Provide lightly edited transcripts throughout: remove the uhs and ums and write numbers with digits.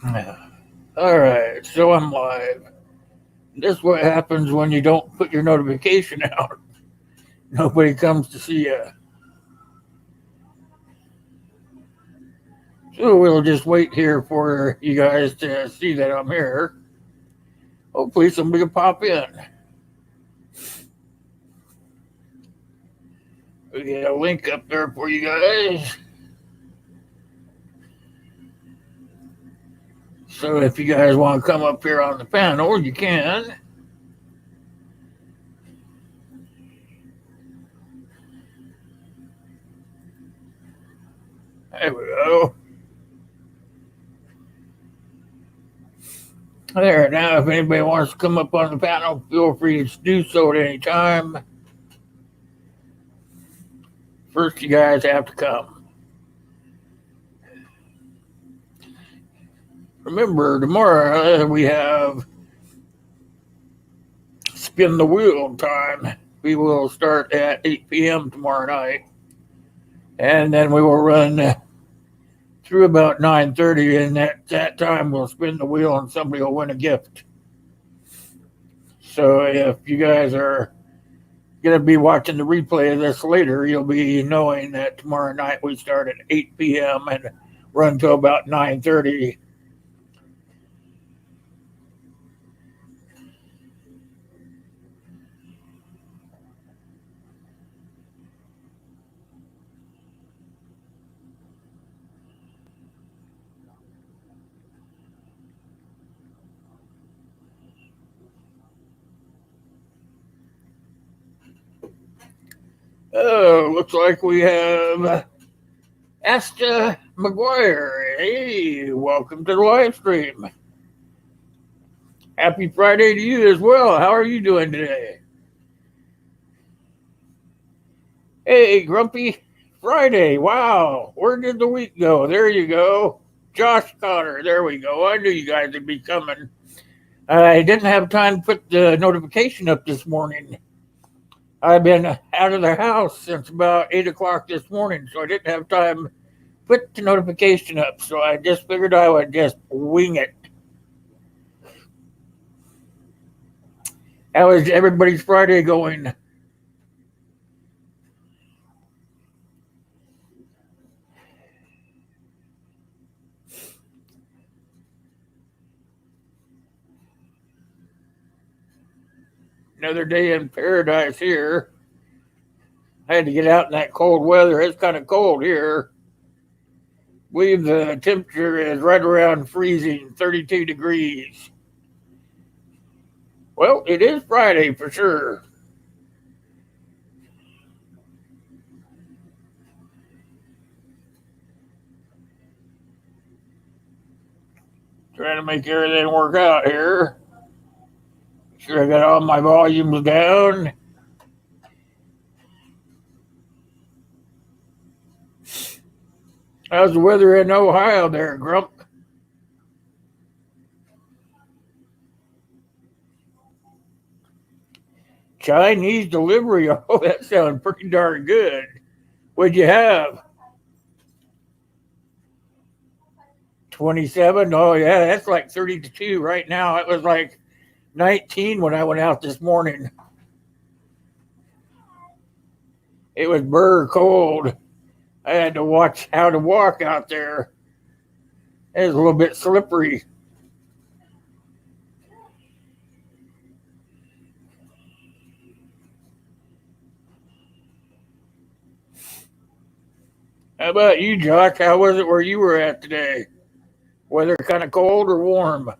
All right, so I'm live. This is what happens when you don't put your notification out. Nobody comes to see you. So we'll just wait here for you guys to see that I'm here. Hopefully somebody will pop in. We get a link up there for you guys. So if you guys want to come up here on the panel, you can. There we go. There, now if anybody wants to come up on the panel, feel free to do so at any time. First, you guys have to come. Remember, tomorrow we have spin the wheel time. We will start at 8 p.m. tomorrow night. And then we will run through about 9:30, and at that time we'll spin the wheel and somebody will win a gift. So if you guys are going to be watching the replay of this later, you'll be knowing that tomorrow night we start at 8 p.m. and run till about 9:30. Oh, looks like we have Asta McGuire. Hey, welcome to the live stream. Happy Friday to you as well. How are you doing today? Hey, Grumpy Friday. Wow, where did the week go? There you go. Josh Cotter. There we go. I knew you guys would be coming. I didn't have time to put the notification up this morning. I've been out of the house since about 8 o'clock this morning, so I didn't have time to put the notification up. So I just figured I would just wing it. How is everybody's Friday going? Another day in paradise here. I had to get out in that cold weather. It's kind of cold here. I believe the temperature is right around freezing, 32 degrees. Well, it is Friday for sure. Trying to make everything work out here. Sure, I got all my volumes down. How's the weather in Ohio there, Grump? Chinese delivery. Oh, that sounds pretty darn good. What'd you have? 27? Oh, yeah, that's like 32 right now. It was like 19 when I went out this morning. It was burr cold. I had to watch how to walk out there. It was a little bit slippery. How about you, Josh? How was it where you were at today? Weather kind of cold or warm?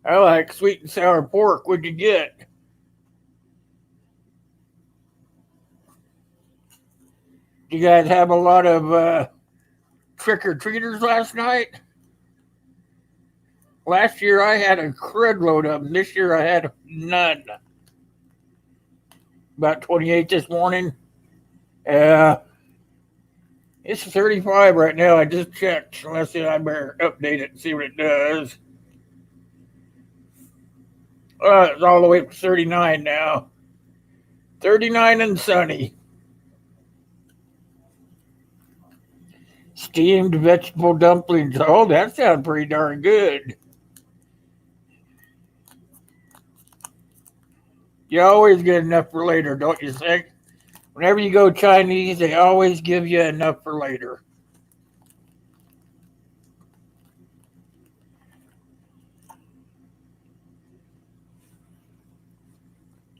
I like sweet and sour pork. What'd you get? Did you guys have a lot of trick-or-treaters last night? Last year I had a crud load of them. This year I had none. About 28 this morning. It's 35 right now. I just checked. Unless I better update it and see what it does. It's all the way up to 39 now. 39 and sunny. Steamed vegetable dumplings. Oh, that sounds pretty darn good. You always get enough for later, don't you think? Whenever you go Chinese, they always give you enough for later.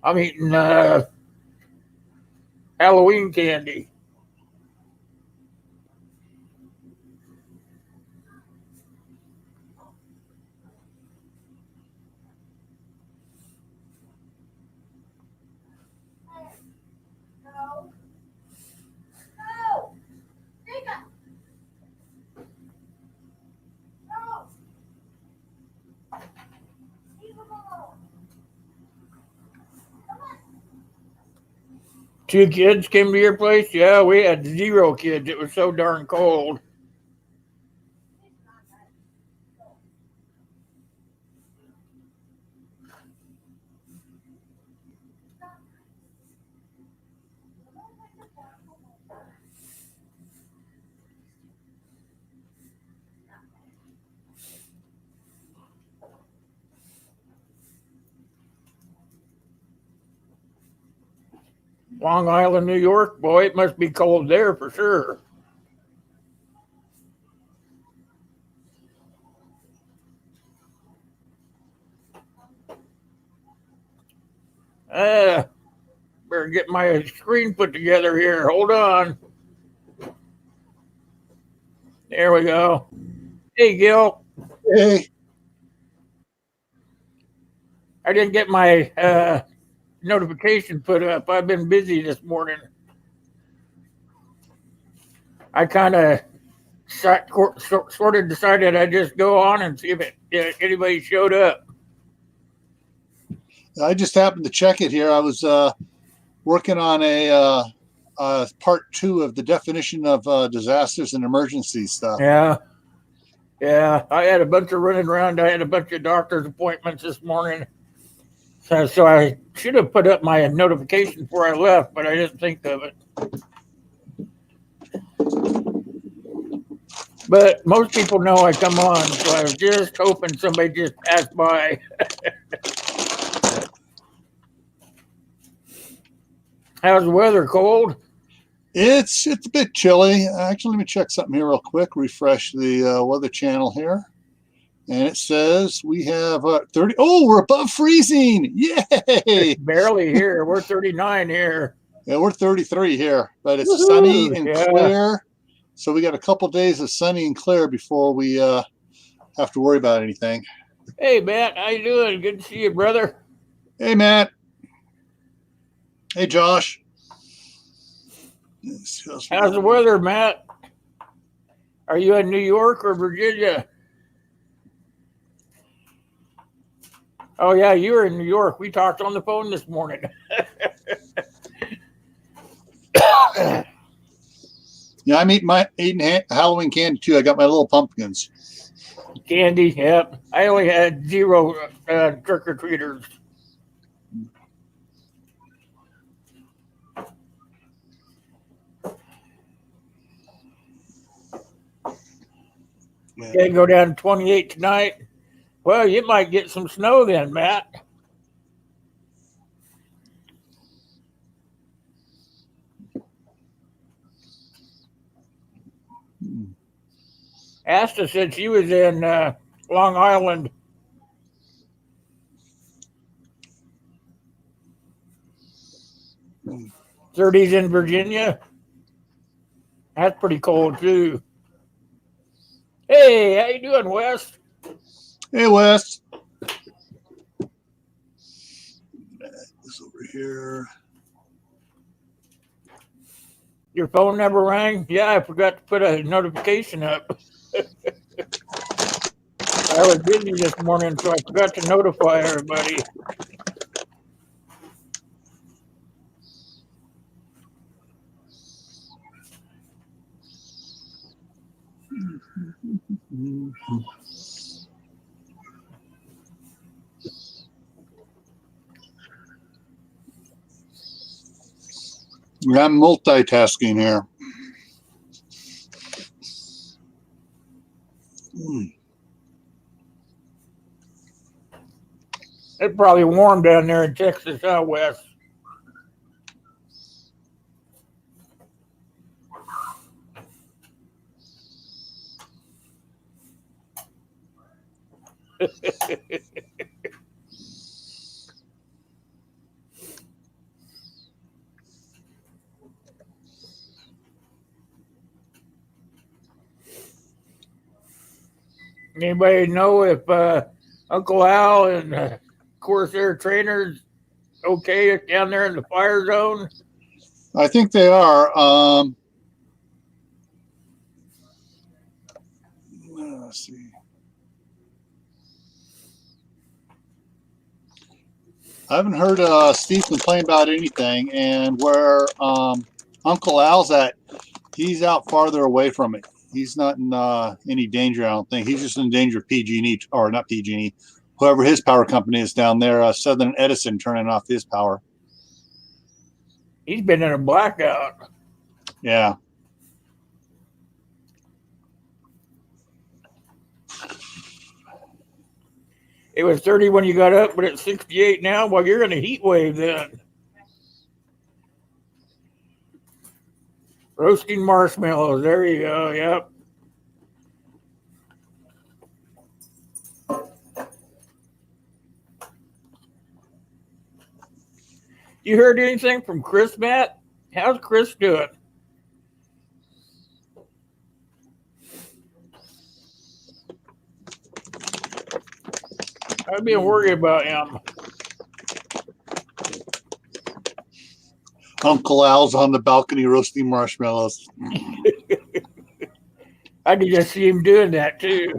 I'm eating Halloween candy. Two kids came to your place? Yeah, we had zero kids. It was so darn cold. Long Island, New York, boy, it must be cold there for sure. Uh, Better get my screen put together here. Hold on. There we go. Hey, Gil. Hey, I didn't get my notification put up. I've been busy this morning. I kind of sort of decided I'd just go on and see if anybody showed up. I just happened to check it here. I was working on a part 2 of the definition of disasters and emergency stuff. Yeah. Yeah. I had a bunch of running around. I had a bunch of doctor's appointments this morning. So I should have put up my notification before I left, but I didn't think of it. But most people know I come on, so I was just hoping somebody just passed by. How's the weather? Cold? It's a bit chilly. Actually, let me check something here real quick. Refresh the weather channel here. And it says we have 30. Oh, we're above freezing. Yay! Barely here. We're 39 here. Yeah, we're 33 here, but it's Woo-hoo! sunny and Yeah. clear. So we got a couple days of sunny and clear before we have to worry about anything. Hey, Matt. How you doing? Good to see you, brother. Hey, Matt. Hey, Josh. How's the weather, Matt? Are you in New York or Virginia? Oh, yeah, you were in New York. We talked on the phone this morning. Yeah, I'm eating Halloween candy too. I got my little pumpkins. Candy, yep. I only had zero trick or treaters. Yeah, go down to 28 tonight. Well, you might get some snow then, Matt. Asta said she was in Long Island. Mm. 30s in Virginia. That's pretty cold too. Hey, how you doing, Wes? Hey, Wes. This over here. Your phone never rang? Yeah, I forgot to put a notification up. I was busy this morning, so I forgot to notify everybody. I'm multitasking here. It's probably warm down there in Texas, out west. Anybody know if Uncle Al and Corsair trainers okay down there in the fire zone? I think they are. Let's see. I haven't heard Steve complain about anything, and where Uncle Al's at, he's out farther away from it. He's not in any danger, I don't think. He's just in danger of PG&E, or not PG&E, whoever his power company is down there, Southern Edison, turning off his power. He's been in a blackout. Yeah. It was 30 when you got up, but it's 68 now. Well, you're in a heat wave then. Roasting marshmallows. There you go. Yep. You heard anything from Chris, Matt? How's Chris doing? I've been worried about him. Uncle Al's on the balcony roasting marshmallows. I could just see him doing that too.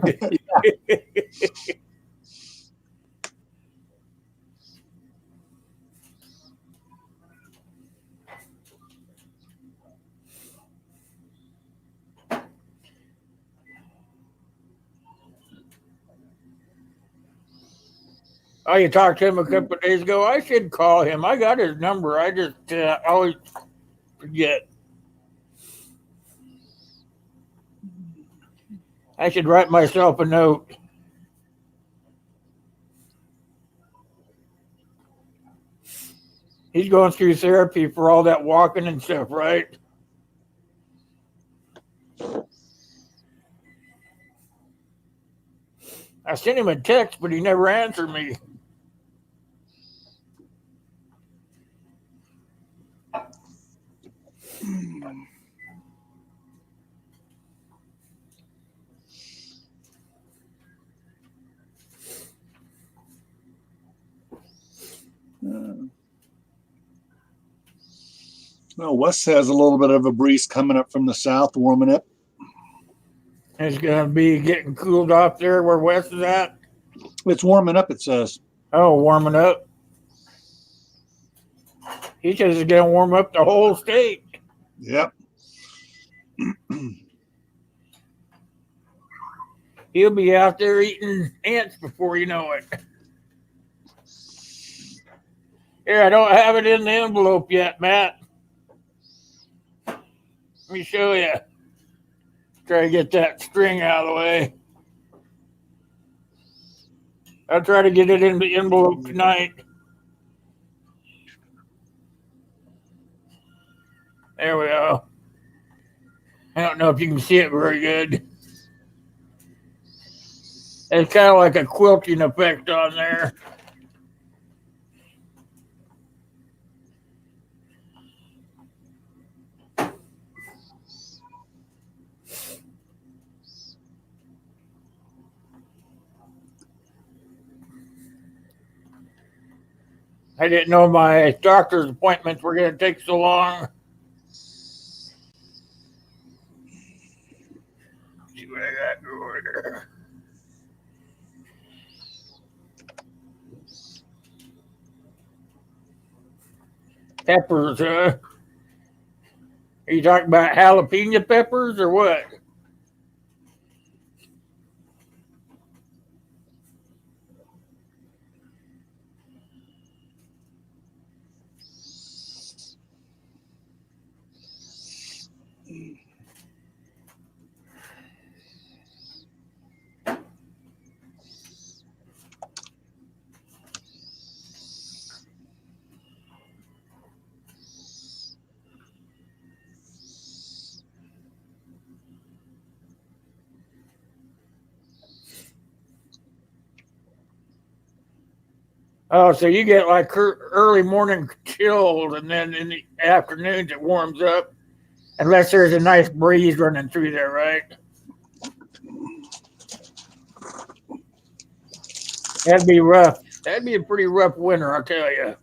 Oh, you talked to him a couple of days ago. I should call him. I got his number. I just always forget. I should write myself a note. He's going through therapy for all that walking and stuff, right? I sent him a text, but he never answered me. Well, Wes has a little bit of a breeze coming up from the south, warming up. It's going to be getting cooled off there where West is at. It's warming up, it says. Oh, warming up. He says it's going to warm up the whole state. Yep. He'll be out there eating ants before you know it. Here, I don't have it in the envelope yet, Matt. Let me show you. Try to get that string out of the way. I'll try to get it in the envelope tonight. There we go. I don't know if you can see it very good. It's kind of like a quilting effect on there. I didn't know my doctor's appointments were going to take so long. Let's see what I got over there. Peppers, huh? Are you talking about jalapeno peppers or what? Oh, so you get like early morning chilled, and then in the afternoons it warms up, unless there's a nice breeze running through there, right? That'd be rough. That'd be a pretty rough winter, I'll tell you.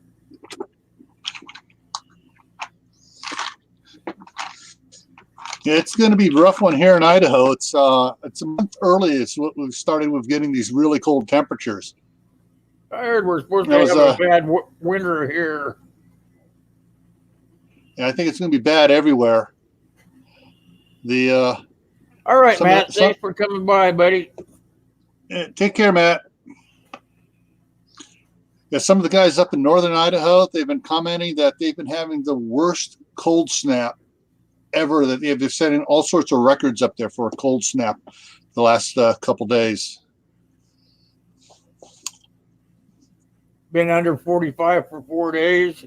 Yeah, it's going to be a rough one here in Idaho. It's a month early. It's what we've started with getting these really cold temperatures. I heard we're supposed to have a bad winter here. Yeah, I think it's going to be bad everywhere. All right, Matt. Thanks for coming by, buddy. Yeah, take care, Matt. Yeah, some of the guys up in northern Idaho, they've been commenting that they've been having the worst cold snap ever. That they've setting all sorts of records up there for a cold snap the last couple days. Been under 45 for 4 days.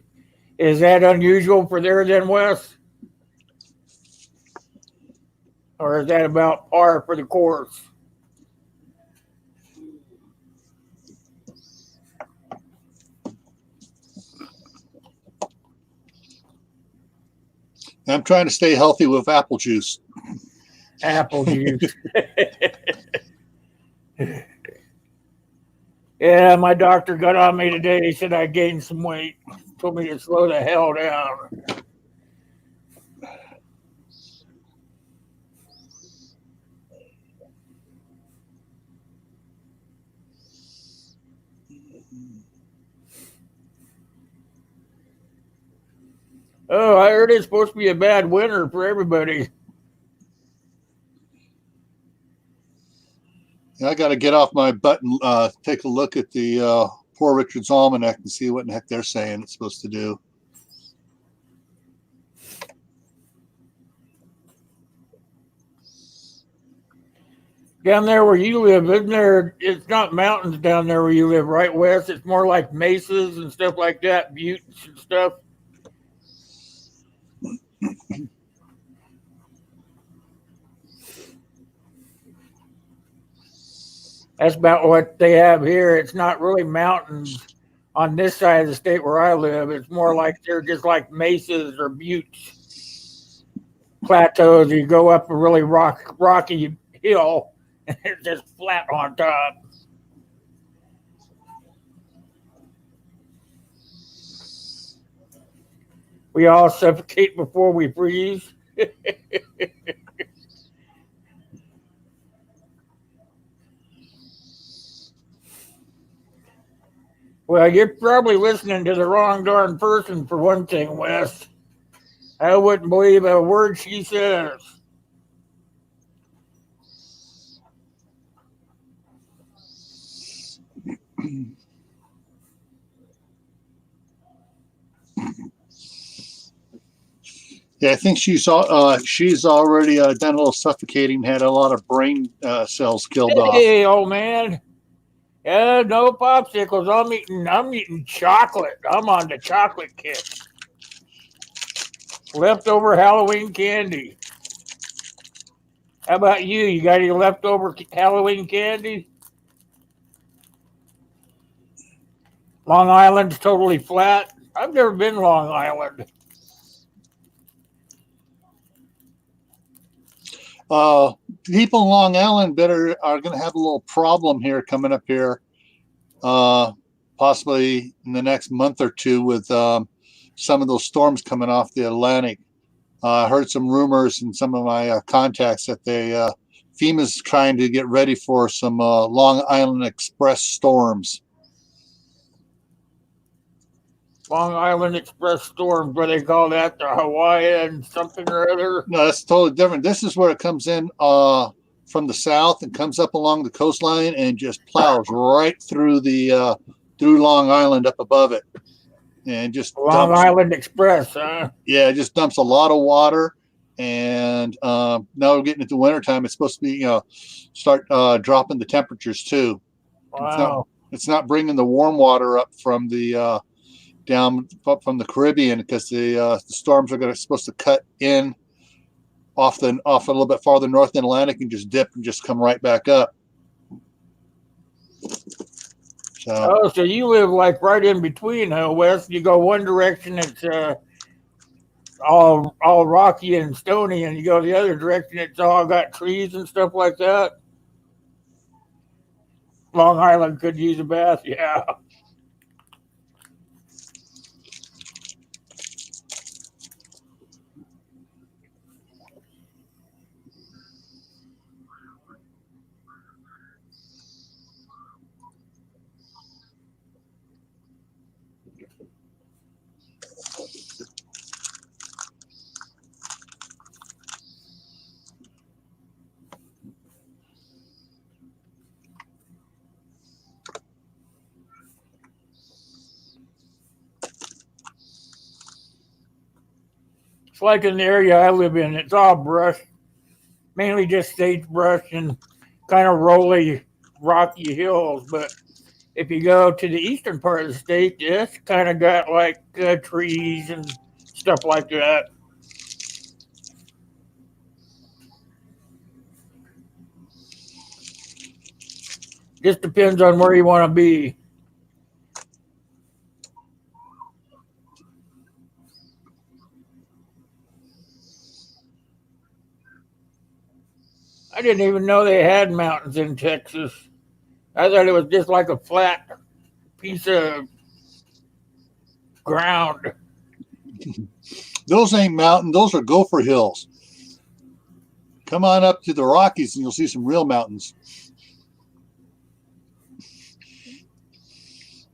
Is that unusual for there then, Wes? Or is that about par for the course? I'm trying to stay healthy with apple juice. Apple juice. Yeah, my doctor got on me today. He said I gained some weight. Told me to slow the hell down. Oh, I heard it's supposed to be a bad winter for everybody. I got to get off my butt and take a look at the Poor Richard's Almanac and see what in the heck they're saying it's supposed to do. Down there where you live, isn't there? It's not mountains down there where you live, right, Wes? It's more like mesas and stuff like that, buttes and stuff. That's about what they have here. It's not really mountains on this side of the state where I live. It's more like they're just like mesas or buttes, plateaus. You go up a really rocky hill, and it's just flat on top. We all suffocate before we freeze. Well, you're probably listening to the wrong darn person for one thing, Wes. I wouldn't believe a word she says. Yeah, I think she's already done a little suffocating, had a lot of brain cells killed off. Hey, old man. Yeah, no popsicles. I'm eating chocolate. I'm on the chocolate kick. Leftover Halloween candy. How about you? You got any leftover Halloween candy? Long Island's totally flat. I've never been Long Island. People in Long Island are going to have a little problem here coming up here, possibly in the next month or two with some of those storms coming off the Atlantic. I heard some rumors in some of my contacts that FEMA's trying to get ready for some Long Island Express storms. Long Island Express storm, what they call that, the Hawaiian something or other? No, that's totally different. This is where it comes in from the south and comes up along the coastline and just plows right through through Long Island up above it, and just Long Island Express, huh? Yeah, it just dumps a lot of water, And now we're getting into wintertime. It's supposed to be, start dropping the temperatures too. Wow. It's not bringing the warm water up from the down up from the Caribbean, because the storms are supposed to cut in off a little bit farther north in the Atlantic and just dip and just come right back up. Oh, so you live like right in between, huh, Wes? You go one direction, it's all rocky and stony, and you go the other direction, it's all got trees and stuff like that. Long Island could use a bath, yeah. It's like in the area I live in, it's all brush, mainly just sagebrush and kind of rolly, rocky hills. But if you go to the eastern part of the state, it's kind of got like trees and stuff like that. Just depends on where you want to be. I didn't even know they had mountains in Texas. I thought it was just like a flat piece of ground. Those ain't mountain. Those are gopher hills. Come on up to the Rockies and you'll see some real mountains.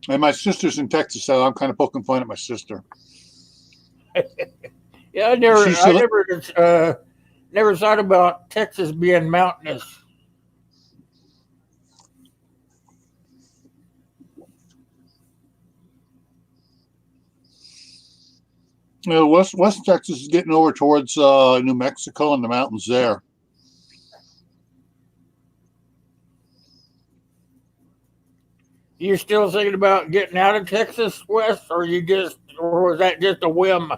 And my sister's in Texas, so I'm kind of poking fun at my sister. Yeah, never thought about Texas being mountainous. West Texas is getting over towards New Mexico and the mountains there. You still thinking about getting out of Texas, West, or was that just a whim?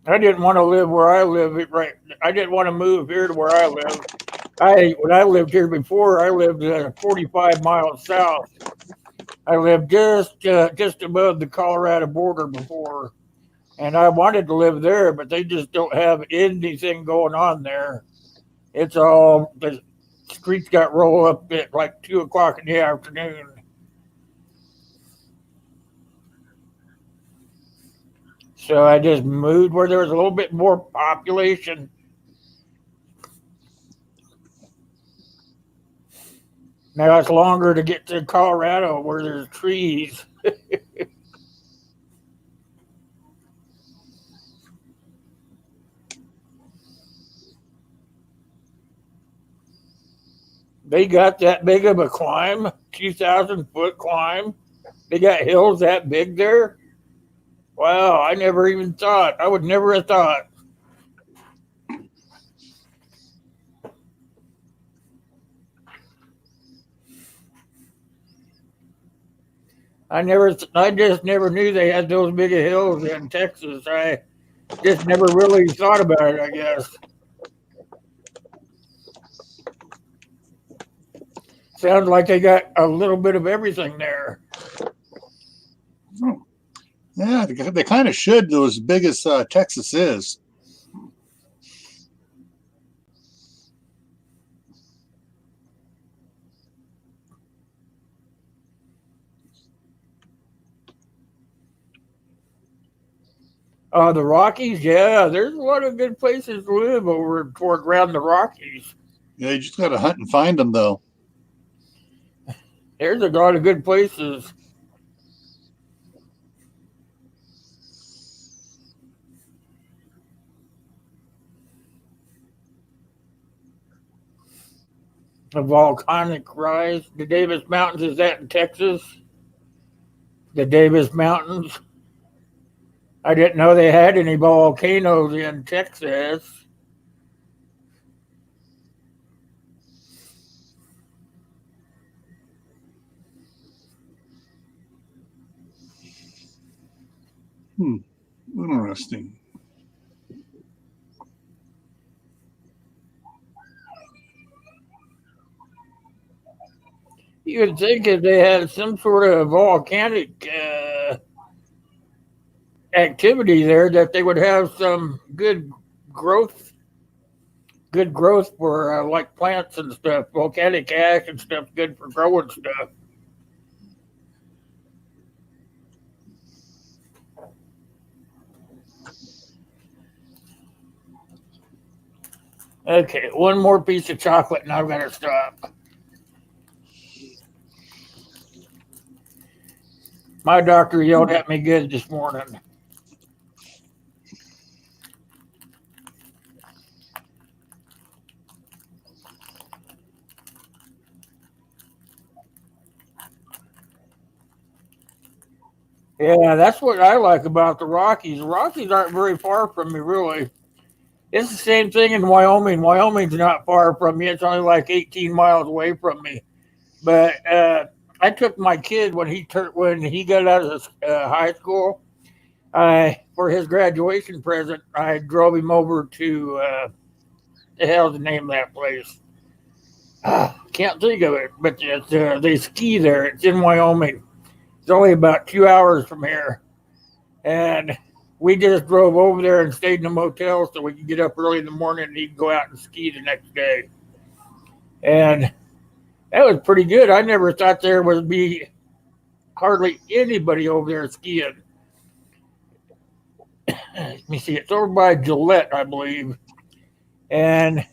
I didn't want to live where I live. Right, I didn't want to move here to where I live. When I lived here before, I lived 45 miles south. I lived just above the Colorado border before, and I wanted to live there, but they just don't have anything going on there. It's all the streets got rolled up at like 2 o'clock in the afternoon. So I just moved where there was a little bit more population. Now it's longer to get to Colorado where there's trees. They got that big of a climb, 2,000 foot climb. They got hills that big there. Wow, I never even thought. I would never have thought. I just never knew they had those big of hills in Texas. I just never really thought about it, I guess. Sounds like they got a little bit of everything there. Oh, yeah, they kind of should, though, as big as Texas is. The Rockies, yeah, there's a lot of good places to live over toward around the Rockies. Yeah, you just got to hunt and find them, though. There's a lot of good places. A volcanic rise. The Davis Mountains, is that in Texas? The Davis Mountains. I didn't know they had any volcanoes in Texas. Interesting. You would think if they had some sort of volcanic activity there, that they would have some growth, good growth for like plants and stuff. Volcanic ash and stuff, good for growing stuff. Okay, one more piece of chocolate and I'm gonna stop. My doctor yelled at me good this morning. Yeah, that's what I like about the Rockies. The Rockies aren't very far from me, really. It's the same thing in Wyoming. Wyoming's not far from me. It's only like 18 miles away from me. But I took my kid when he got out of high school. I For his graduation present, I drove him over to the hell's the name of that place? Can't think of it, but they ski there. It's in Wyoming. It's only about 2 hours from here, and we just drove over there and stayed in a motel so we could get up early in the morning and he could go out and ski the next day. And that was pretty good. I never thought there would be hardly anybody over there skiing. Let me see, it's over by Gillette, I believe. And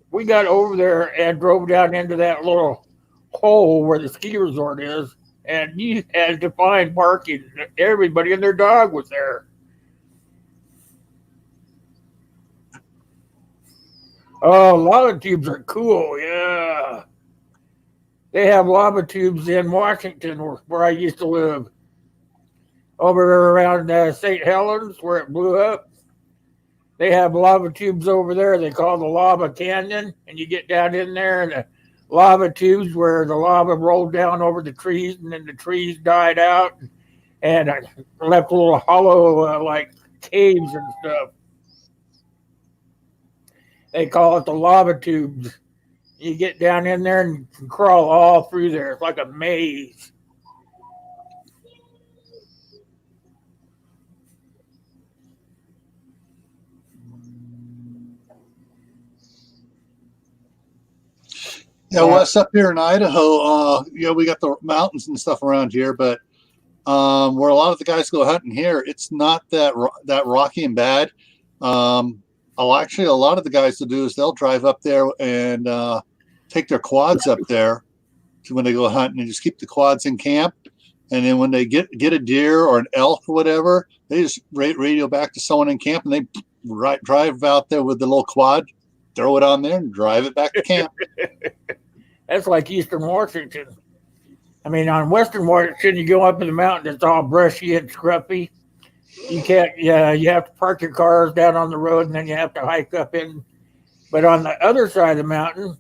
we got over there and drove down into that little hole where the ski resort is. And you had to find parking. Everybody and their dog was there. Oh, lava tubes are cool. Yeah. They have lava tubes in Washington where I used to live. Over around St. Helens where it blew up. They have lava tubes over there. They call the lava canyon. And you get down in there and the lava tubes where the lava rolled down over the trees and then the trees died out and left a little hollow like caves and stuff. They call it the lava tubes. You get down in there and crawl all through there. It's like a maze. Yeah, well, us up here in Idaho, we got the mountains and stuff around here, but where a lot of the guys go hunting here, it's not that rocky and bad. Actually, a lot of the guys will do is they'll drive up there and take their quads up there to when they go hunting and just keep the quads in camp. And then when they get a deer or an elk or whatever, they just radio back to someone in camp and they drive out there with the little quad, throw it on there, and drive it back to camp. That's like Eastern Washington. I mean, on Western Washington, you go up in the mountain, it's all brushy and scruffy. You can't, yeah, you have to park your cars down on the road and then you have to hike up in. But on the other side of the mountain,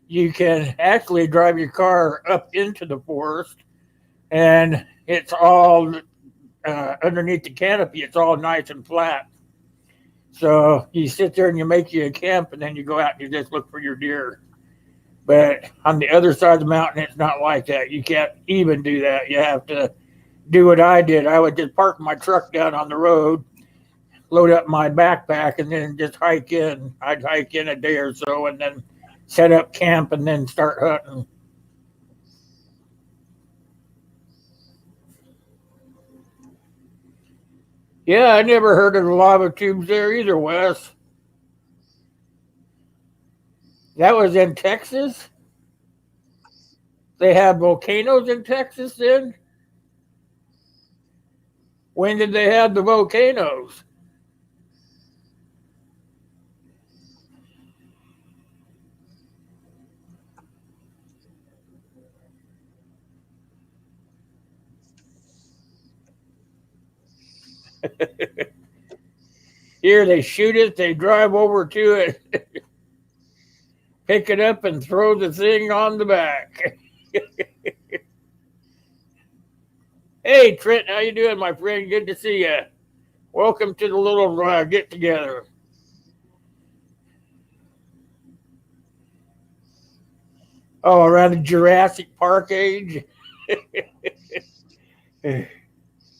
you can actually drive your car up into the forest and it's all underneath the canopy. It's all nice and flat. So you sit there and you make you a camp and then you go out and you just look for your deer. But on the other side of the mountain, it's not like that. You can't even do that. You have to do what I did. I would just park my truck down on the road, load up my backpack, and then just hike in. I'd hike in a day or so and then set up camp and then start hunting. Yeah, I never heard of the lava tubes there either, Wes. That was in Texas? They have volcanoes in Texas then? When did they have the volcanoes? Here they shoot it, they drive over to it, pick it up, and throw the thing on the back. Hey, Trent, how you doing, my friend? Good to see you. Welcome to the little get together. Oh, around the Jurassic Park age,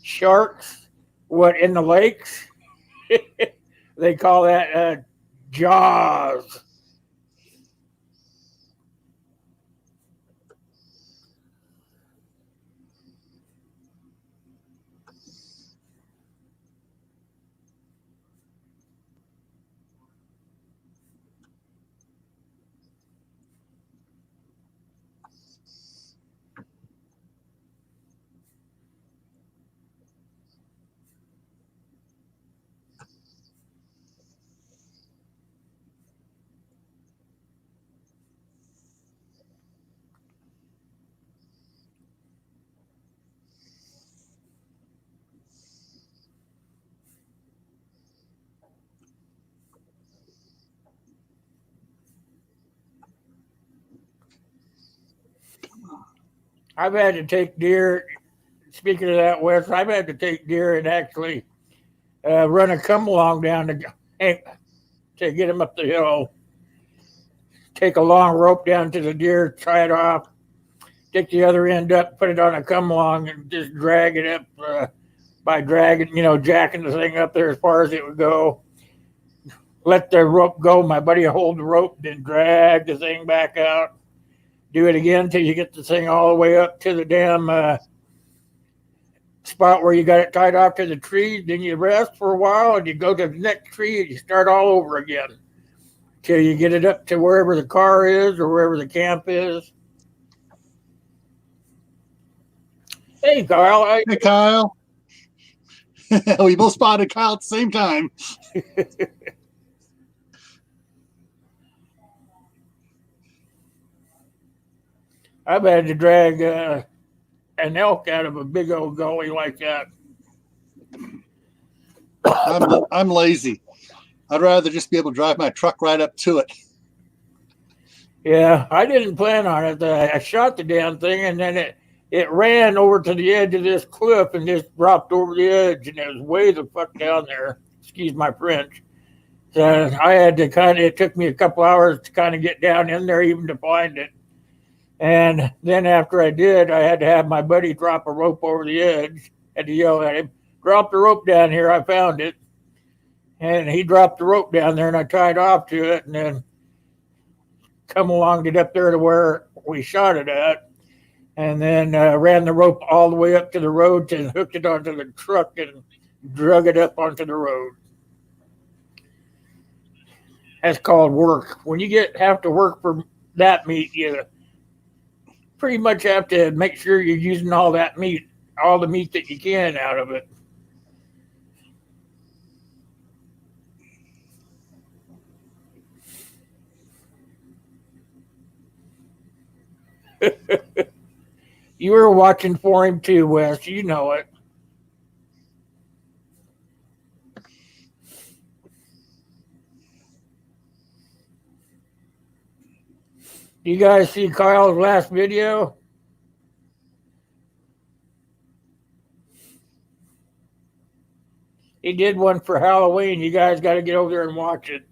sharks. What in the lakes? They call that Jaws. I've had to take deer. Speaking of that, Wes, I've had to take deer and actually run a come along down to get him up the hill. Take a long rope down to the deer, tie it off, take the other end up, put it on a come along, and just drag it up by dragging, jacking the thing up there as far as it would go. Let the rope go. My buddy will hold the rope, then drag the thing back out. Do it again until you get the thing all the way up to the damn spot where you got it tied off to the tree. Then you rest for a while and you go to the next tree and you start all over again till you get it up to wherever the car is or wherever the camp is. Hey, Kyle. Hey, Kyle. We both spotted Kyle at the same time. I've had to drag an elk out of a big old gully like that. I'm lazy. I'd rather just be able to drive my truck right up to it. Yeah, I didn't plan on it. I shot the damn thing, and then it ran over to the edge of this cliff and just dropped over the edge, and it was way the fuck down there. Excuse my French. So I had to it took me a couple hours to kind of get down in there even to find it. And then after I did, I had to have my buddy drop a rope over the edge. Had to yell at him, drop the rope down here, I found it. And he dropped the rope down there, and I tied off to it, and then come along, get up there to where we shot it at, and then ran the rope all the way up to the road and hooked it onto the truck and drug it up onto the road. That's called work. When you have to work for that meat, you pretty much have to make sure you're using all that meat, all the meat that you can out of it. You were watching for him too, Wes. You know it. You guys see Kyle's last video? He did one for Halloween. You guys got to get over there and watch it.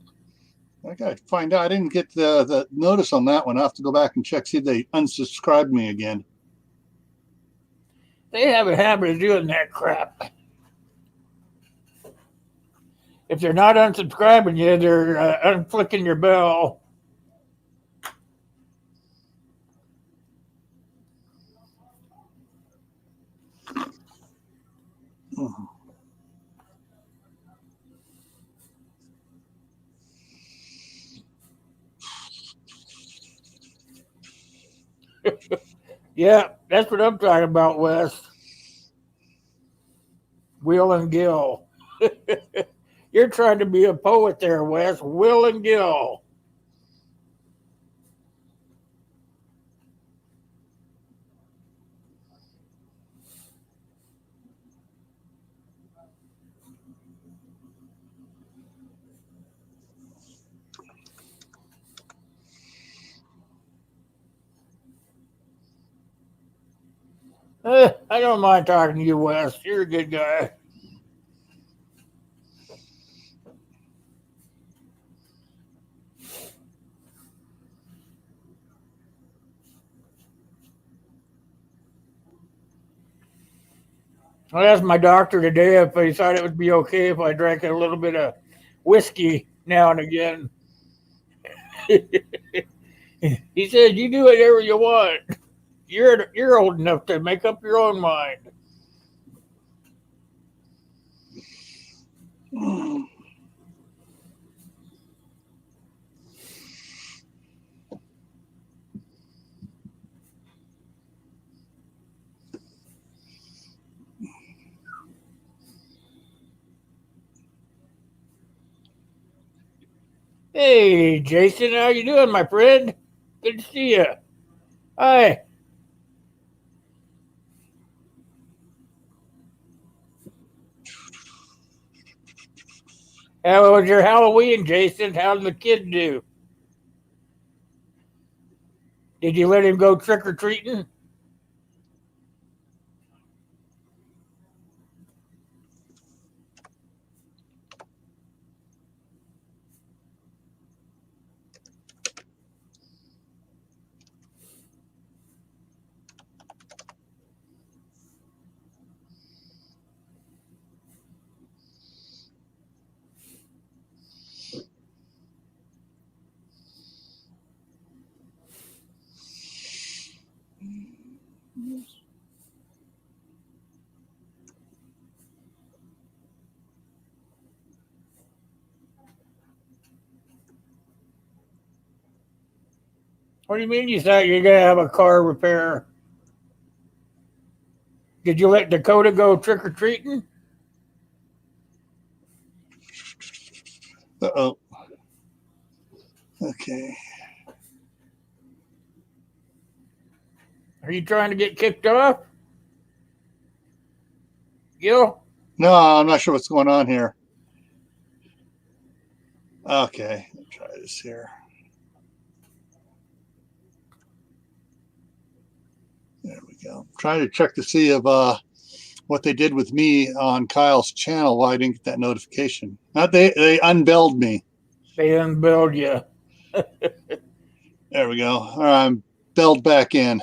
I got to find out. I didn't get the notice on that one. I'll have to go back and check, see if they unsubscribed me again. They have a habit of doing that crap. If they're not unsubscribing you, they're unflicking your bell. Yeah, that's what I'm talking about, Wes. Will and Gill. You're trying to be a poet there, Wes. Will and Gill. I don't mind talking to you, Wes. You're a good guy. I asked my doctor today if he thought it would be okay if I drank a little bit of whiskey now and again. He said, "You do whatever you want. You're old enough to make up your own mind." Hey, Jason, how you doing, my friend? Good to see you. Hi. How was your Halloween, Jason? How did the kid do? Did you let him go trick or treating? What do you mean you thought you're gonna have a car repair? Did you let Dakota go trick or treating? Uh-oh. Okay. Are you trying to get kicked off, Gil? No, I'm not sure what's going on here. Okay, let's try this here. There we go. I'm trying to check to see if what they did with me on Kyle's channel. Why I didn't get that notification. Not they unbelled me. They unbilled you. There we go. All right, I'm belled back in.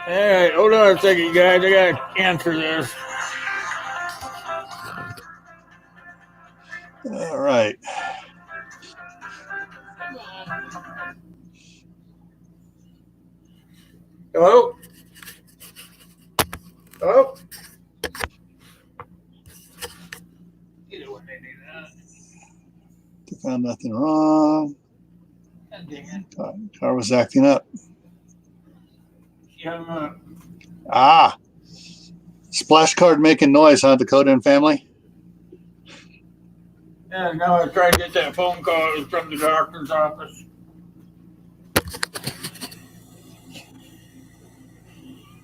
All right, hold on a second, guys. I gotta answer this. All right. Hello? Hello? You know when they do that. Found nothing wrong. God dang it. Car was acting up. Shut 'em up. Ah, splash card making noise, huh, Dakota and family? Yeah, now I tried to get that phone call. It was from the doctor's office.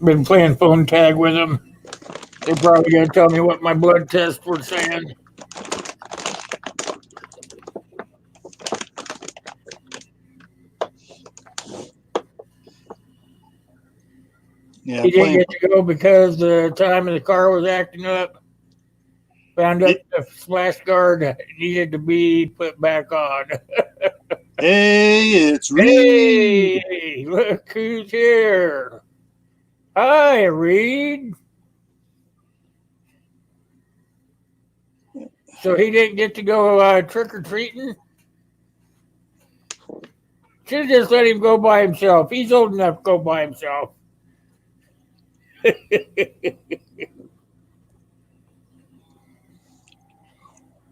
Been playing phone tag with them. They're probably gonna tell me what my blood tests were saying. Yeah, He didn't playing. get to go because the time of the car was acting up. Found out the splash guard needed to be put back on. Hey, it's Reed. Hey, look who's here. Hi, Reed. So he didn't get to go trick or treating? Should have just let him go by himself. He's old enough to go by himself.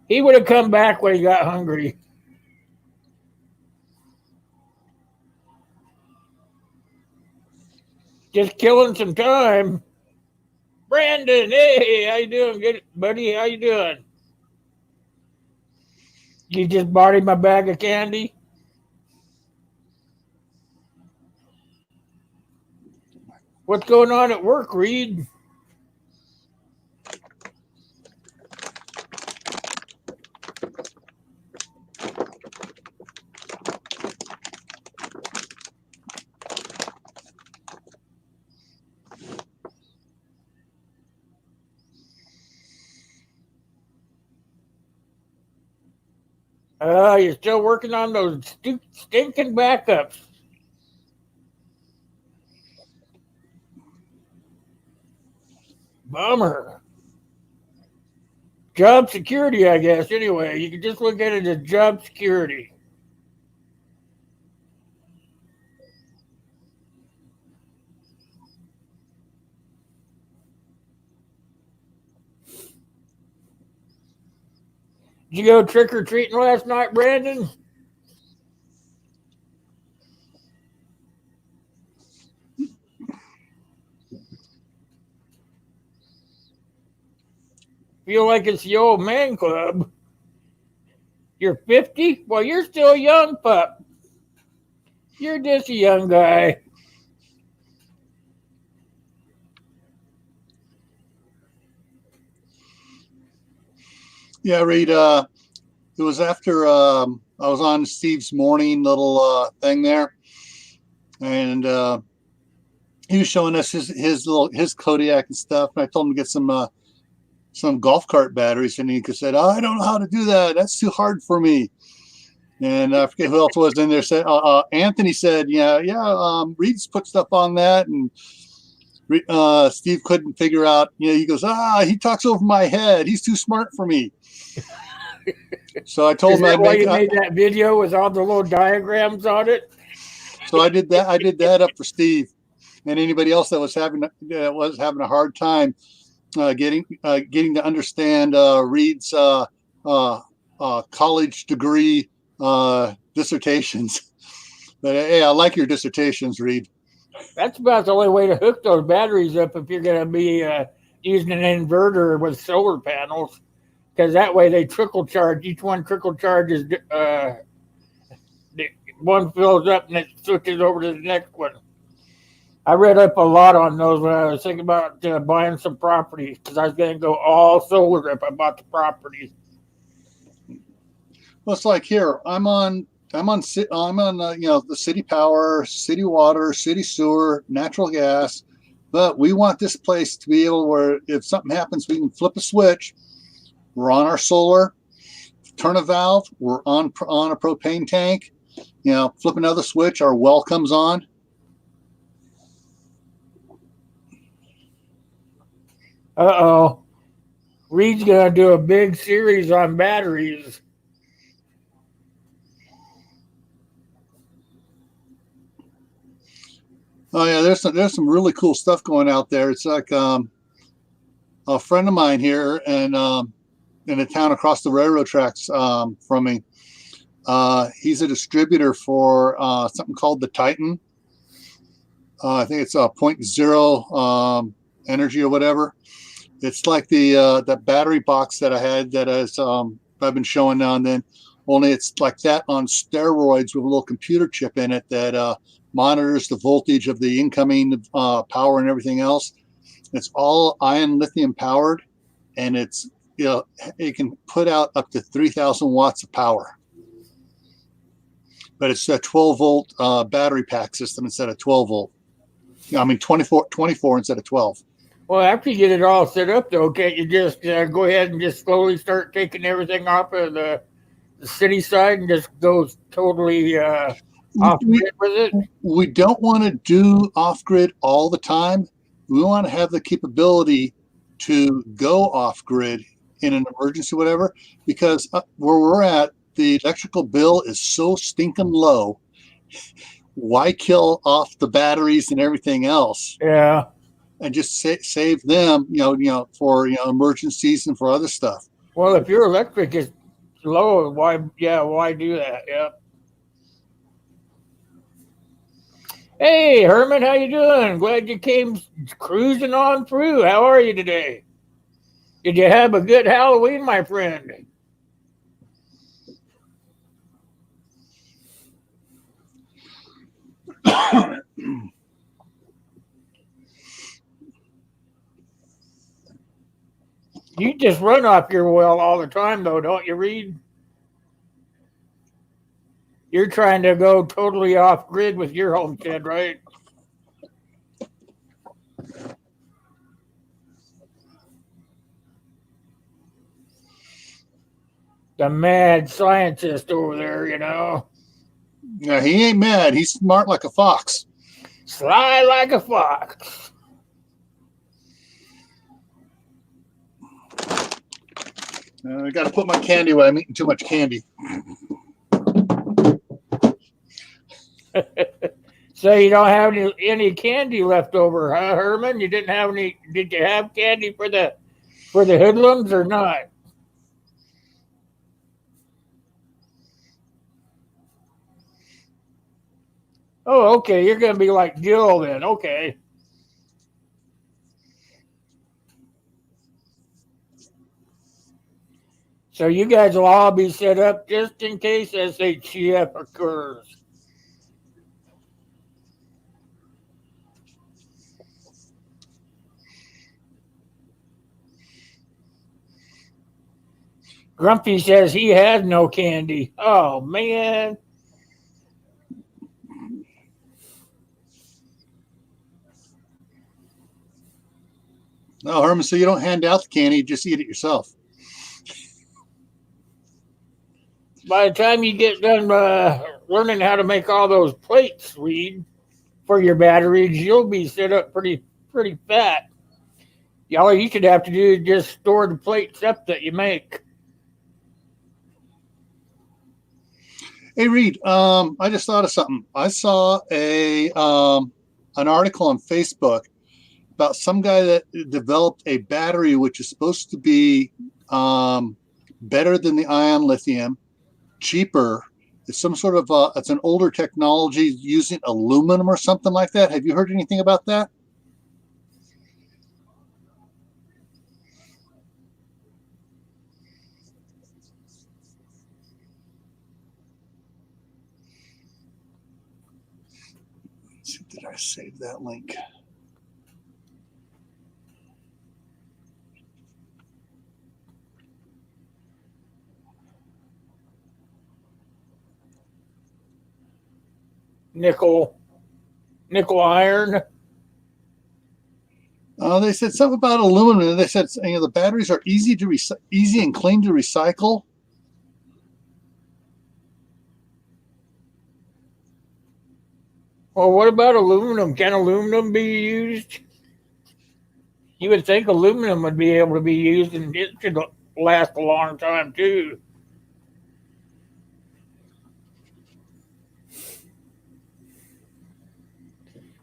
He would have come back when he got hungry. Just killing some time. Brandon, hey, how you doing, good buddy? How you doing? You just bought him a bag of candy? What's going on at work, Reed? You're still working on those stinking backups. Bummer. Job security, I guess. Anyway, you can just look at it as job security. Did you go trick or treating last night, Brandon? Feel like it's the old man club. You're 50? Well, you're still a young pup. You're just a young guy. Yeah, Reed. It was after I was on Steve's morning little thing there, and he was showing us his Kodiak and stuff. And I told him to get some golf cart batteries, and he said, "Oh, I don't know how to do that. That's too hard for me." And I forget who else was in there. Said Anthony said, "Yeah, Reed's put stuff on that," and Steve couldn't figure out. He goes, he talks over my head. He's too smart for me. So I told Is him that why you made that video with all the little diagrams on it? So I did that. I did that up for Steve and anybody else that was having a hard time getting to understand Reed's college degree dissertations. But hey, I like your dissertations, Reed. That's about the only way to hook those batteries up if you're going to be using an inverter with solar panels, because that way they trickle charge. Each one trickle charges. One fills up and it switches over to the next one. I read up a lot on those when I was thinking about buying some property, because I was going to go all solar if I bought the property. Well, it's like here. I'm on the city power, city water, city sewer, natural gas, but we want this place to be able where if something happens, we can flip a switch. We're on our solar, turn a valve. We're on a propane tank. Flip another switch, our well comes on. Uh-oh. Reed's going to do a big series on batteries. Oh yeah, there's some really cool stuff going out there. It's like a friend of mine here and in a town across the railroad tracks from me. He's a distributor for something called the Titan. I think it's a 0.0 energy or whatever. It's like the battery box that I had that I've been showing now and then. Only it's like that on steroids with a little computer chip in it that monitors the voltage of the incoming power and everything else. It's all ion lithium powered, and it can put out up to 3,000 watts of power. But it's a 12 volt battery pack system instead of 12 volt. I mean 24 instead of 12. Well, after you get it all set up, though, can't you just go ahead and just slowly start taking everything off of the city side and just go totally off grid with it? We don't want to do off grid all the time. We want to have the capability to go off grid in an emergency, whatever, because where we're at, the electrical bill is so stinking low. Why kill off the batteries and everything else? Yeah. And just save them, for emergencies and for other stuff. Well, if your electric is low, why do that? Yeah. Hey, Herman, how you doing? Glad you came cruising on through. How are you today? Did you have a good Halloween, my friend? You just run off your well all the time, though, don't you, Reed? You're trying to go totally off grid with your homestead, right? The mad scientist over there. Now, he ain't mad. He's smart like a fox. Sly like a fox. I got to put my candy away. I'm eating too much candy. So you don't have any candy left over, huh, Herman? You didn't have any. Did you have candy for the hoodlums or not? Oh, okay. You're gonna be like Jill then. Okay. So you guys will all be set up just in case SHCF occurs. Grumpy says he has no candy. Oh man. No, Herman, so you don't hand out the candy, you just eat it yourself. By the time you get done learning how to make all those plates, Reed, for your batteries, you'll be set up pretty fat. All you should have to do is just store the plates up that you make. Hey, Reed, I just thought of something. I saw an article on Facebook about some guy that developed a battery which is supposed to be better than the ion lithium, cheaper. It's some sort of it's an older technology using aluminum or something like that. Have you heard anything about that? Let's see, did I save that link? Nickel iron. They said something about aluminum. They said the batteries are easy and clean to recycle. Well, what about aluminum? Can aluminum be used? You would think aluminum would be able to be used and it should last a long time too.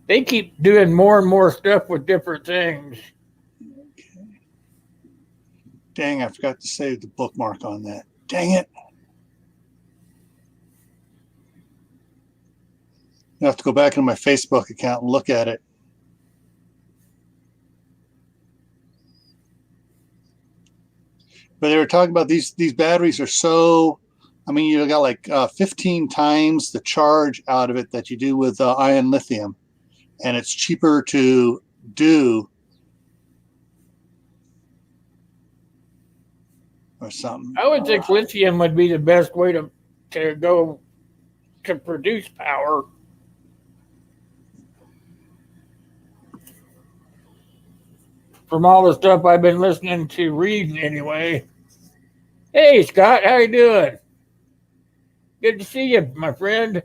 They keep doing more and more stuff with different things. Okay. Dang, I forgot to save the bookmark on that. Dang it. I have to go back into my Facebook account and look at it. But they were talking about these batteries are so, I mean, you got like 15 times the charge out of it that you do with ion lithium, and it's cheaper to do or something. I would think lithium would be the best way to go to produce power. From all the stuff I've been listening to reading anyway. Hey Scott, how you doing? Good to see you, my friend.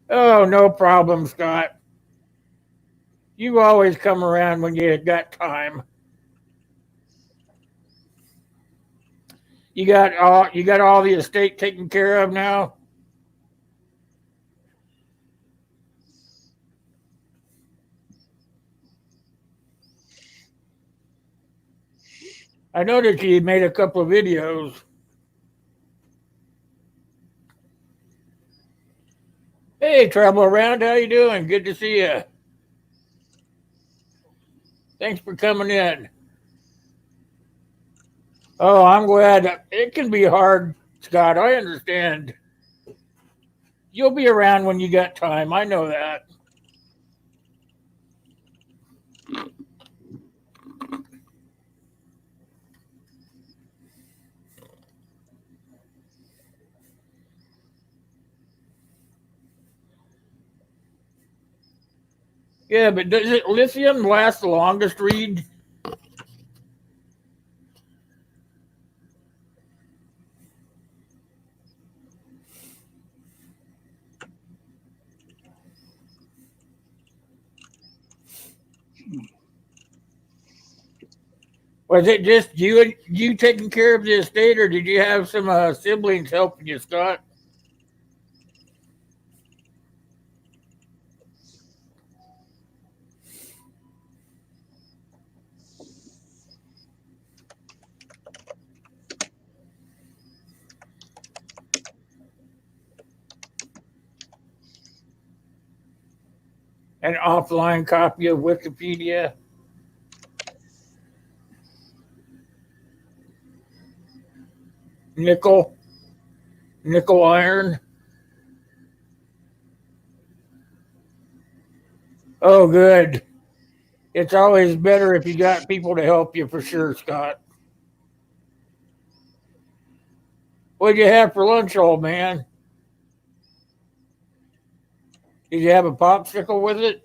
Oh, no problem, Scott. You always come around when you got time. You got all the estate taken care of now? I noticed you made a couple of videos. Hey, travel around, how you doing? Good to see you. Thanks for coming in. Oh, I'm glad. It can be hard, Scott. I understand. You'll be around when you got time. I know that. Yeah, but does it lithium last the longest, Reed? Was it just you taking care of the estate, or did you have some siblings helping you, Scott? An offline copy of Wikipedia. Nickel, nickel iron. Oh, good. It's always better if you got people to help you for sure, Scott. What'd you have for lunch, old man? Did you have a popsicle with it?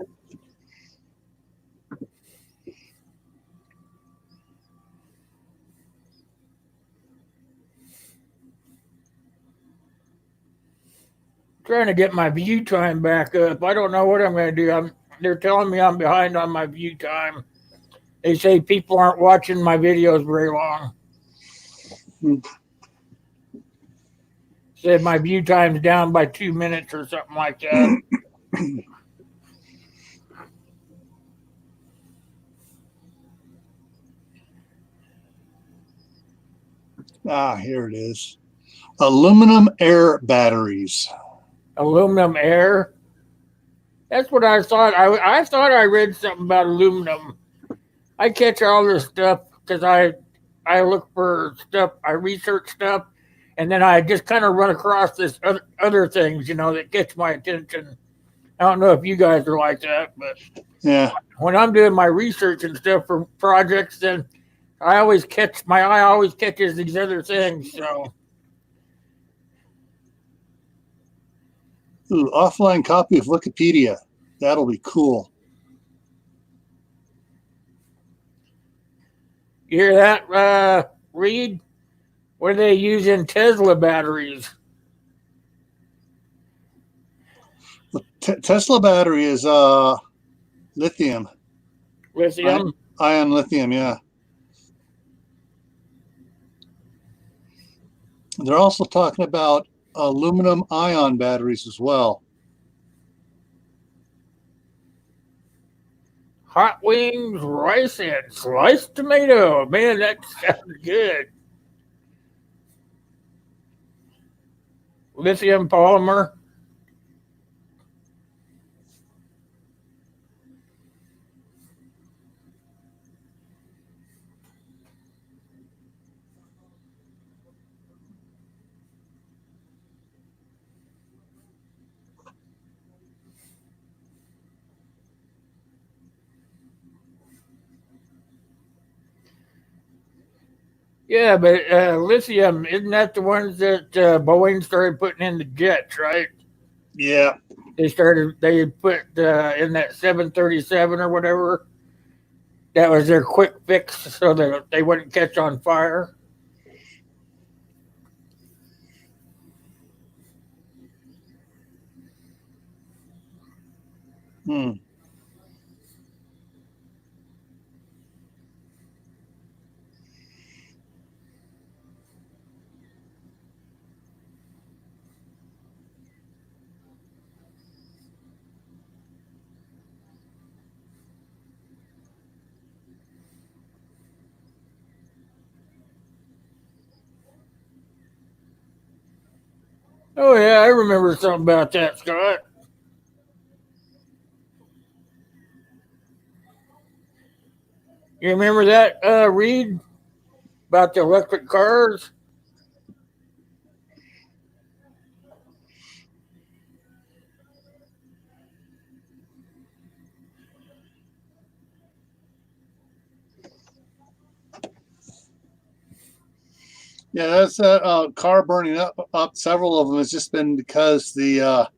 Trying to get my view time back up. I don't know what I'm going to do. They're telling me I'm behind on my view time. They say people aren't watching my videos very long. Said my view time's down by 2 minutes or something like that. Here it is. Aluminum air batteries. Aluminum air. That's what I thought. I thought I read something about aluminum. I catch all this stuff because I look for stuff, I research stuff, and then I just kind of run across this other things, that catch my attention. I don't know if you guys are like that, but Yeah. when I'm doing my research and stuff for projects, then my eye always catches these other things. So Ooh, offline copy of Wikipedia. That'll be cool. you hear that, Reed? What are they using Tesla batteries? Tesla battery is lithium. Lithium? Ion lithium, yeah. They're also talking about aluminum ion batteries as well. Hot wings, rice, and sliced tomato. Man, that sounds good. Lithium polymer. Yeah, but lithium, isn't that the ones that Boeing started putting in the jets, right? Yeah. They put in that 737 or whatever. That was their quick fix so that they wouldn't catch on fire. Hmm. Oh, yeah, I remember something about that, Scott. You remember that, Reed, about the electric cars? Yeah, that's a car burning up. Several of them has just been because the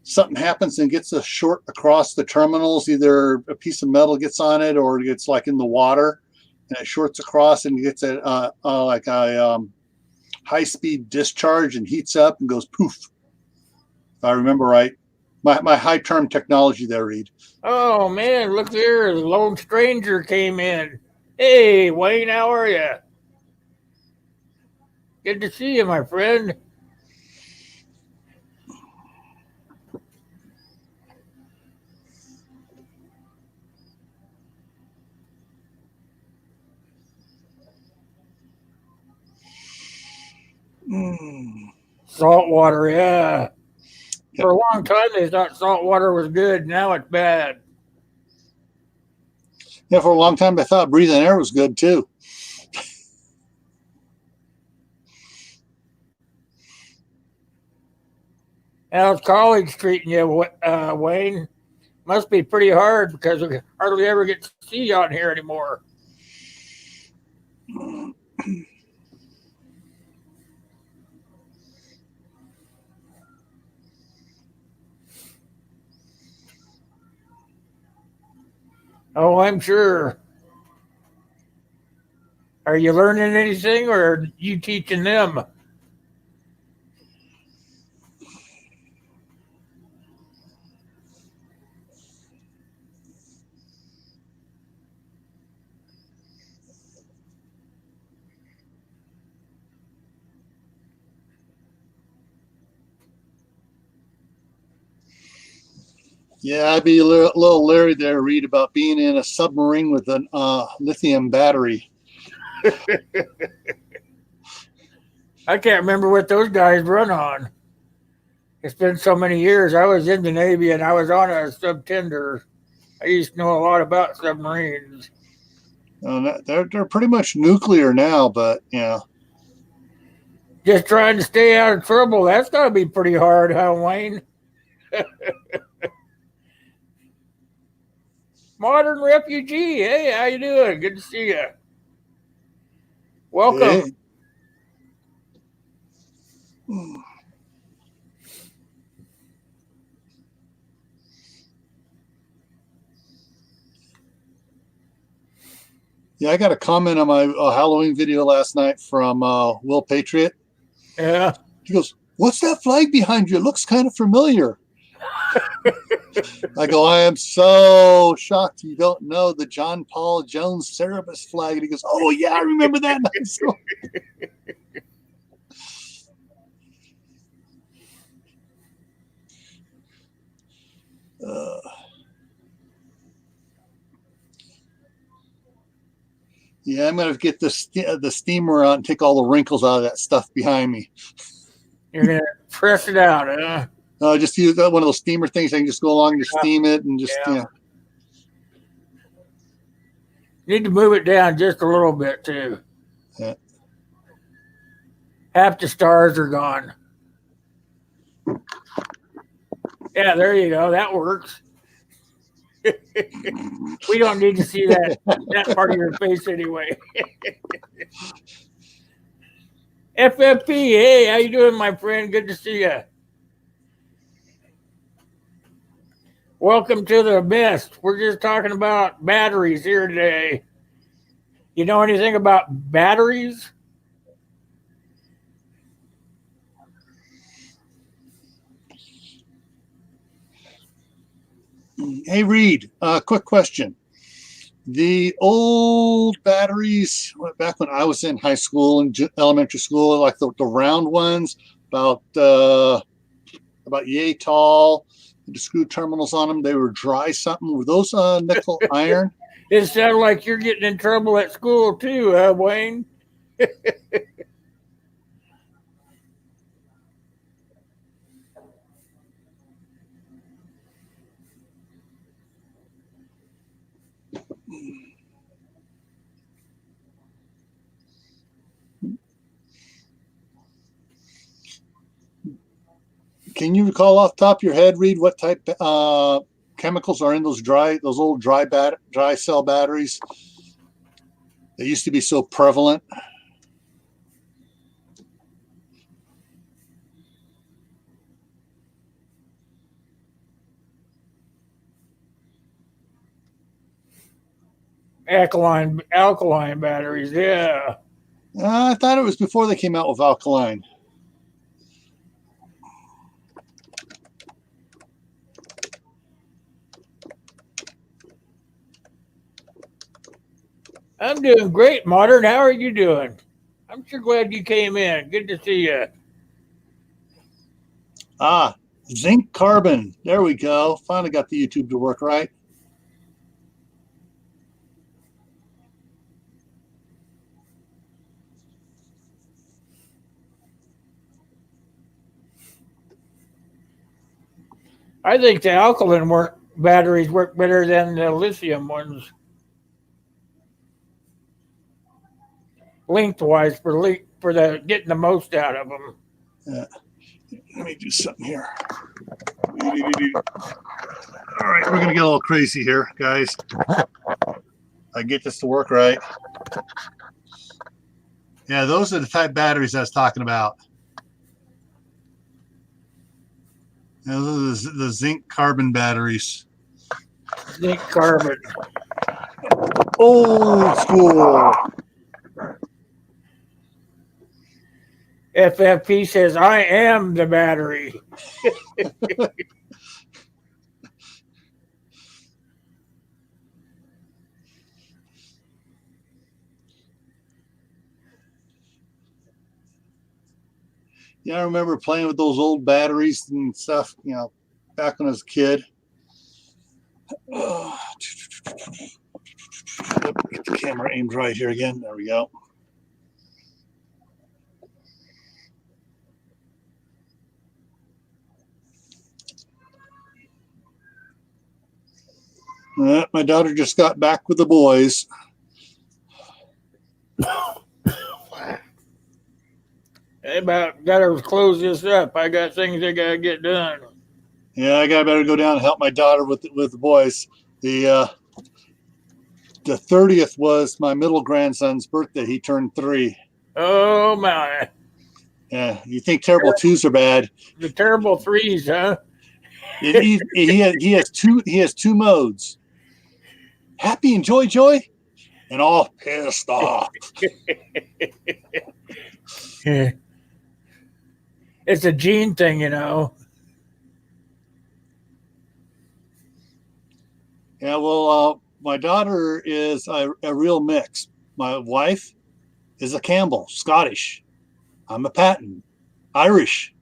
something happens and gets a short across the terminals, either a piece of metal gets on it or it gets like in the water and it shorts across and gets a like a high-speed discharge and heats up and goes poof. If I remember right. My high-term technology there, Reed. Oh man, look there! The lone stranger came in. Hey, Wayne, how are you? Good to see you, my friend. Salt water, yeah. For a long time, they thought salt water was good. Now it's bad. Yeah, for a long time, I thought breathing air was good too. How's college treating you, Wayne? Must be pretty hard because we hardly ever get to see you on here anymore. Oh, I'm sure. Are you learning anything or are you teaching them? Yeah, I'd be a little leery there, Reed, about being in a submarine with a lithium battery. I can't remember what those guys run on. It's been so many years. I was in the Navy and I was on a sub tender. I used to know a lot about submarines. They're pretty much nuclear now, but yeah. Just trying to stay out of trouble. That's got to be pretty hard, huh, Wayne? Modern refugee. Hey, how you doing? Good to see you. Welcome. Hey. Yeah, I got a comment on my Halloween video last night from Will Patriot. Yeah. He goes, "What's that flag behind you? It looks kind of familiar." I go, "I am so shocked you don't know the John Paul Jones Cerebus flag." And he goes, "Oh, yeah, I remember that in high school." Yeah, I'm going to get the steamer out and take all the wrinkles out of that stuff behind me. You're going to press it out, huh? Just use one of those steamer things. I can just go along and just steam it and just, yeah. Need to move it down just a little bit, too. Yeah. Half the stars are gone. Yeah, there you go. That works. We don't need to see that part of your face anyway. FFP, hey, how you doing, my friend? Good to see you. Welcome to the best. We're just talking about batteries here today. You know anything about batteries? Hey, Reed, quick question. The old batteries, back when I was in high school and elementary school, like the round ones, about yay tall, the screw terminals on them, they were dry something. Were those nickel iron? It sounds like you're getting in trouble at school too, Wayne? Can you recall off the top of your head, Reed, what type chemicals are in those old dry cell batteries? They used to be so prevalent. alkaline batteries. Yeah. I thought it was before they came out with alkaline. I'm doing great, Modern. How are you doing? I'm sure glad you came in. Good to see you. Zinc carbon. There we go. Finally got the YouTube to work right. I think the batteries work better than the lithium ones, lengthwise for the getting the most out of them. Let me do something here. All right, we're gonna get a little crazy here, guys. I get this to work right. Yeah, those are the type batteries I was talking about. Those are the zinc carbon batteries. Zinc carbon. Old school. FFP says, I am the battery. Yeah, I remember playing with those old batteries and stuff, back when I was a kid. Get the camera aimed right here again. There we go. My daughter just got back with the boys. I about got to close this up. I got things I got to get done. Yeah, I better go down and help my daughter with the boys. The 30th was my middle grandson's birthday. He turned 3. Oh my! Yeah, you think terrible 2s are bad? The terrible 3s, huh? He has two modes: happy and joy, and all pissed off. It's a gene thing, Yeah, well, my daughter is a real mix. My wife is a Campbell, Scottish. I'm a Patton, Irish.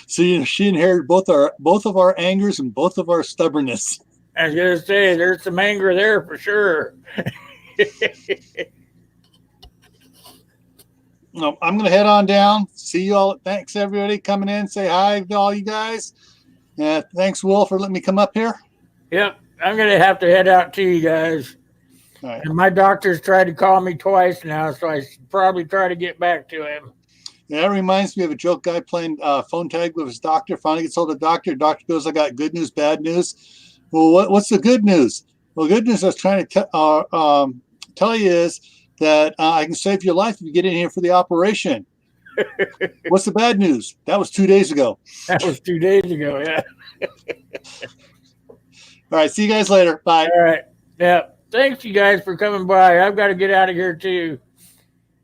So she inherited both of our angers and both of our stubbornness. I was gonna say there's some anger there for sure. I'm gonna head on down. See you all. Thanks everybody coming in. Say hi to all you guys. Thanks, Will, for letting me come up here. Yep, I'm gonna have to head out to you guys. All right. And my doctor's tried to call me twice now, so I should probably try to get back to him. Yeah, that reminds me of a joke guy playing phone tag with his doctor. Finally gets hold of the doctor. Doctor goes, I got good news, bad news. Well, what's the good news? Well, good news I was trying to tell you is that I can save your life if you get in here for the operation. What's the bad news? That was 2 days ago. That was 2 days ago, yeah. All right, see you guys later. Bye. All right. Yeah. Thanks, you guys, for coming by. I've got to get out of here, too.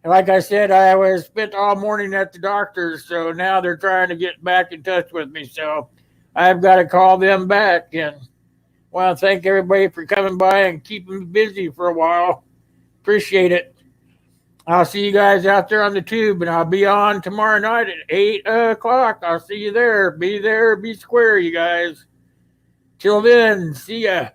And like I said, I was spent all morning at the doctor's, so now they're trying to get back in touch with me. So I've got to call them back. And I want to thank everybody for coming by and keeping me busy for a while. Appreciate it. I'll see you guys out there on the tube, and I'll be on tomorrow night at 8 o'clock. I'll see you there. Be square, you guys. Till then, see ya.